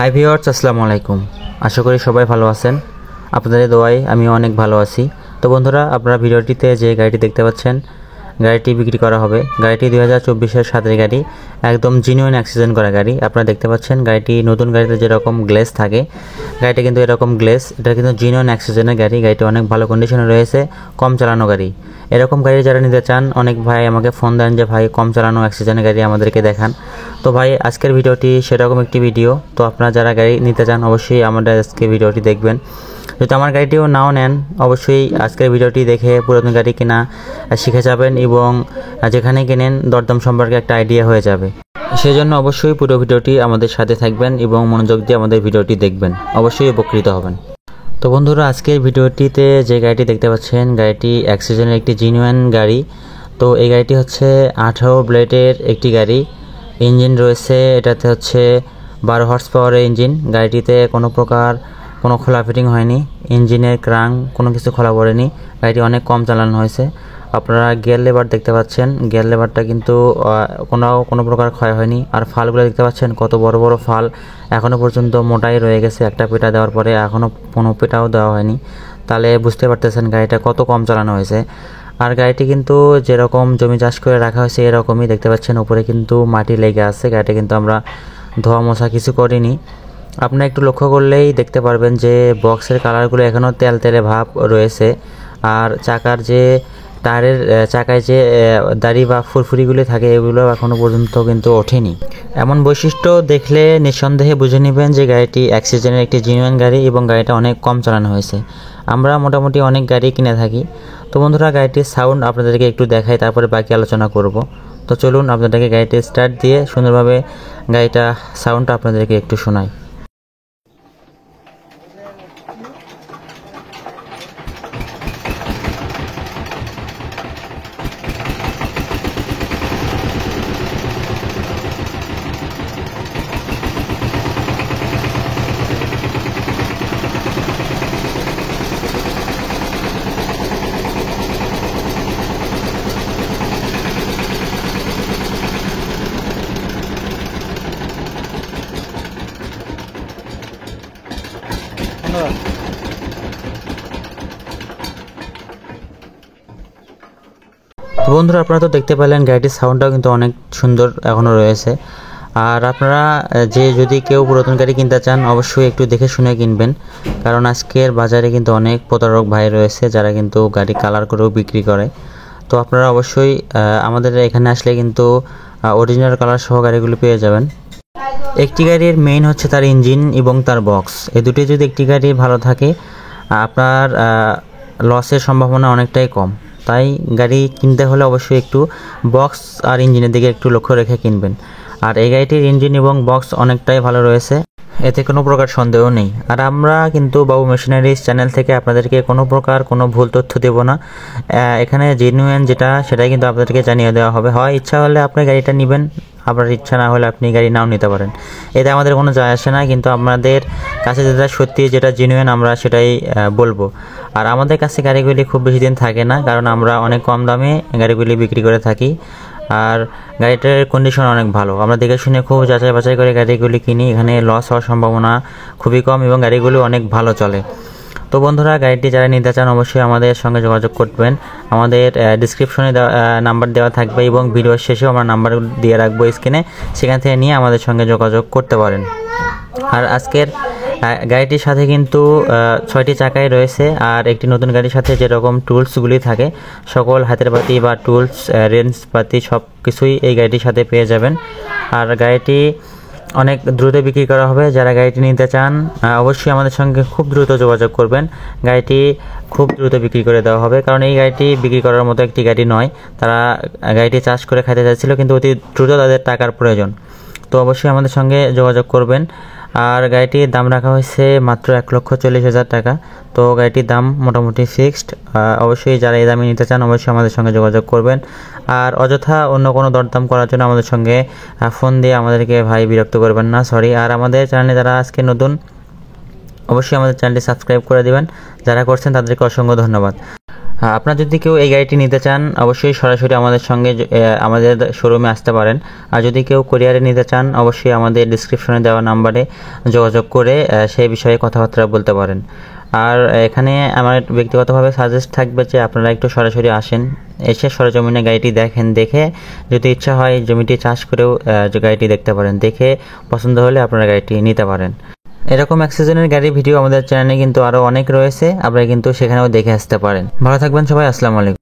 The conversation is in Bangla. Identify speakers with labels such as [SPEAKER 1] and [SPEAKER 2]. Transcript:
[SPEAKER 1] হাই ভিউয়ার্স, আসসালামু আলাইকুম। আশা করি সবাই ভালো আছেন। আপনাদের দোয়ায় আমি অনেক ভালো আছি। তো বন্ধুরা, আপনারা ভিডিওটিতে যে গাড়িটি দেখতে পাচ্ছেন, গাড়িটি বিক্রি করা হবে। গাড়িটি 2024-এর 7-এর গাড়ি, একদম জিনুইন অ্যাক্সিডেন্ট করা গাড়ি। আপনারা দেখতে পাচ্ছেন গাড়িটি নতুন গাড়িতে যেরকম গ্লেজ থাকে, গাড়িটা কিন্তু এরকম গ্লেজ। এটা কিন্তু জিনুইন অ্যাক্সিডেন্টের গাড়ি। গাড়িটি অনেক ভালো কন্ডিশনে রয়েছে, কম চালানো গাড়ি। এরকম গাড়ি যারা নিতে চান, অনেক ভাই আমাকে ফোন দেন যে ভাই কম চালানো অ্যাক্সিডেন্টের গাড়ি আমাদেরকে দেখান। তো ভাই, আজকের ভিডিওটি সেরকম একটি ভিডিও। তো আপনারা যারা গাড়ি নিতে চান অবশ্যই আমাদের আজকে ভিডিওটি দেখবেন। যদি আমার গাড়িটিও নাও নেন, অবশ্যই আজকের ভিডিওটি দেখে পুরাতন গাড়ি কেনা শিখে যাবেন এবং যেখানে কেনেন দরদাম সম্পর্কে একটা আইডিয়া হয়ে যাবে। সেজন্য অবশ্যই পুরো ভিডিওটি আমাদের সাথে থাকবেন এবং মনোযোগ দিয়ে আমাদের ভিডিওটি দেখবেন, অবশ্যই উপকৃত হবেন। তো বন্ধুরা, আজকের ভিডিওটিতে যে গাড়িটি দেখতে পাচ্ছেন, গাড়িটি অ্যাক্সিডেন্টের একটি জিনুইন গাড়ি। তো এই গাড়িটি হচ্ছে 18 ব্লেডের একটি গাড়ি। ইঞ্জিন রয়েছে, এটাতে হচ্ছে 12 হর্স পাওয়ারের ইঞ্জিন। গাড়িটিতে কোনো খোলা ফিটিং হয়নি, ইঞ্জিনের ক্রাঙ্ক কোনো কিছু খোলা পড়েনি। গাড়িটি অনেক কম চালানো হয়েছে। আপনারা গিয়ার লেবার দেখতে পাচ্ছেন, গিয়ার লেবারটা কিন্তু কোনো প্রকার ক্ষয় হয়নি। আর ফালগুলো দেখতে পাচ্ছেন, কত বড় বড় ফাল এখনও পর্যন্ত মোটাই রয়ে গেছে। একটা পেটা দেওয়ার পরে এখনও কোনো পেটাও দেওয়া হয়নি। তাহলে বুঝতে পারতেছেন গাড়িটা কত কম চালানো হয়েছে। আর গাড়িটি কিন্তু যেরকম জমি চাষ করে রাখা হয়েছে এরকমই দেখতে পাচ্ছেন। উপরে কিন্তু মাটি লেগে আছে। গাড়িটা কিন্তু আমরা ধোয়া মোছা কিছু করিনি। আপনারা একটু লক্ষ্য করলেই দেখতে পারবেন যে বক্সের কালারগুলো এখনও তেলে ভাব রয়েছে। আর টায়ারের চাকায় যে দাড়ি বা ফুরফুরিগুলি থাকে, এগুলো এখনও পর্যন্ত কিন্তু ওঠেনি। এমন বৈশিষ্ট্য দেখলে নিঃসন্দেহে বুঝে নেবেন যে গাড়িটি অ্যাক্সিডেন্টের একটি জিনুইন গাড়ি এবং গাড়িটা অনেক কম চালানো হয়েছে। আমরা মোটামুটি অনেক গাড়ি কিনে থাকি। তো বন্ধুরা, গাড়িটির সাউন্ড আপনাদেরকে একটু দেখাই, তারপরে বাকি আলোচনা করব। তো চলুন আপনাদেরকে গাড়িটি স্টার্ট দিয়ে সুন্দরভাবে গাড়িটা সাউন্ডটা আপনাদেরকে একটু শোনাই। তো বন্ধুরা, আপনারা তো দেখতে পেলেন গাড়িটির সাউন্ডটাও কিন্তু অনেক সুন্দর এখনও রয়েছে। আর আপনারা যদি কেউ পুরাতন গাড়ি কিনতে চান, অবশ্যই একটু দেখে শুনে কিনবেন, কারণ আজকের বাজারে কিন্তু অনেক প্রতারক ভাই রয়েছে যারা কিন্তু গাড়ি কালার করেও বিক্রি করে। তো আপনারা অবশ্যই আমাদের এখানে আসলে কিন্তু অরিজিনাল কালার সহ গাড়িগুলো পেয়ে যাবেন। একটি গাড়ির মেইন হচ্ছে তার ইঞ্জিন এবং তার বক্স। এই দুটি যদি একটি গাড়ি ভালো থাকে, আপনার লসের সম্ভাবনা অনেকটাই কম। তাই গাড়ি কিনতে হলে অবশ্যই একটু বক্স আর ইঞ্জিনের দিকে একটু লক্ষ্য রেখে কিনবেন। আর এই গাড়িটির ইঞ্জিন এবং বক্স অনেকটাই ভালো রয়েছে, এতে কোনো প্রকার সন্দেহ নেই। আর আমরা কিন্তু বাবু মেশিনারিজ চ্যানেল থেকে আপনাদেরকে কোনো ভুল তথ্য দেব না। এখানে জেনুইন সেটাই কিন্তু আপনাদেরকে জানিয়ে দেওয়া হবে। হয় ইচ্ছা হলে আপনি গাড়িটা নেবেন, আপনার ইচ্ছা না হলে আপনি গাড়ি নাও নিতে পারেন। এতে আমাদের কোনো যায় আসে না, কিন্তু আপনাদের কাছে যেটা সত্যি, যেটা জেনুইন, আমরা সেটাই বলবো। আর আমাদের কাছে গাড়িগুলি খুব বেশি দিন থাকে না, কারণ আমরা অনেক কম দামে গাড়িগুলি বিক্রি করে থাকি। আর গাড়িটার কন্ডিশন অনেক ভালো। আমরা দেখে শুনে খুব যাচাই বাছাই করে গাড়িগুলি কিনি। এখানে লস হওয়ার সম্ভাবনা খুবই কম এবং গাড়িগুলি অনেক ভালো চলে। তো বন্ধুরা, গাড়িটি যারা নিতে চান অবশ্যই আমাদের সঙ্গে যোগাযোগ করবেন। আমাদের ডিসক্রিপশনে নাম্বার দেওয়া থাকবে এবং ভিডিওর শেষেও আমরা নাম্বার দিয়ে রাখবো স্ক্রিনে, সেখান থেকে নিয়ে আমাদের সঙ্গে যোগাযোগ করতে পারেন। আর আজকের গাড়িটির সাথে কিন্তু 6টি চাকাই রয়েছে। আর একটি নতুন গাড়ির সাথে যেরকম টুলসগুলি থাকে, সকল হাতের পাতি বা টুলস, রেঞ্জ পাতি সব কিছুই এই গাড়িটির সাথে পেয়ে যাবেন। আর গাড়িটি অনেক দ্রুত বিক্রি করা হবে। যারা গাড়িটি নিতে চান অবশ্যই আমাদের সঙ্গে খুব দ্রুত যোগাযোগ করবেন। গাড়িটি খুব দ্রুত বিক্রি করে দেওয়া হবে, কারণ এই গাড়িটি বিক্রি করার মতো একটি গাড়ি নয়। তারা গাড়িটি চাষ করে খাইতে চাইছিল, কিন্তু অতি দ্রুত তাদের টাকার প্রয়োজন। তো অবশ্যই আমাদের সঙ্গে যোগাযোগ করবেন। আর গাড়িটির দাম রাখা হয়েছে মাত্র 1,40,000 টাকা। তো গাড়িটির দাম মোটামুটি ফিক্সড। অবশ্যই যারা এই দামে নিতে চান অবশ্যই আমাদের সঙ্গে যোগাযোগ করবেন। আর অযথা অন্য কোনো দরদাম করার জন্য আমাদের সঙ্গে ফোন দিয়ে আমাদেরকে ভাই বিরক্ত করবেন না, সরি। আর আমাদের চ্যানেলে যারা আজকে নতুন, অবশ্যই আমাদের চ্যানেলটি সাবস্ক্রাইব করে দিবেন। যারা করছেন তাদেরকে অসংখ্য ধন্যবাদ। আপনারা যদি কেউ এই গাড়িটি নিতে চান অবশ্যই সরাসরি আমাদের সঙ্গে আমাদের শোরুমে আসতে পারেন। আর যদি কেউ কুরিয়ারে নিতে চান অবশ্যই আমাদের ডিসক্রিপশনে দেওয়া নাম্বারে যোগাযোগ করে সেই বিষয়ে কথাবার্তা বলতে পারেন। আর এখানে আমার ব্যক্তিগতভাবে সাজেস্ট থাকবে যে আপনারা একটু সরাসরি আসেন, এসে সরেজমিনে গাড়িটি দেখেন, দেখে যদি ইচ্ছা হয় জমিটি চাষ করেও গাড়িটি দেখতে পারেন, দেখে পছন্দ হলে আপনারা গাড়িটি নিতে পারেন। এরকম অ্যাক্সিজনের গাড়ির ভিডিও আমাদের চ্যানেলে কিন্তু আরও অনেক রয়েছে, আপনারা কিন্তু সেখানেও দেখে আসতে পারেন। ভালো থাকবেন সবাই, আসসালামু আলাইকুম।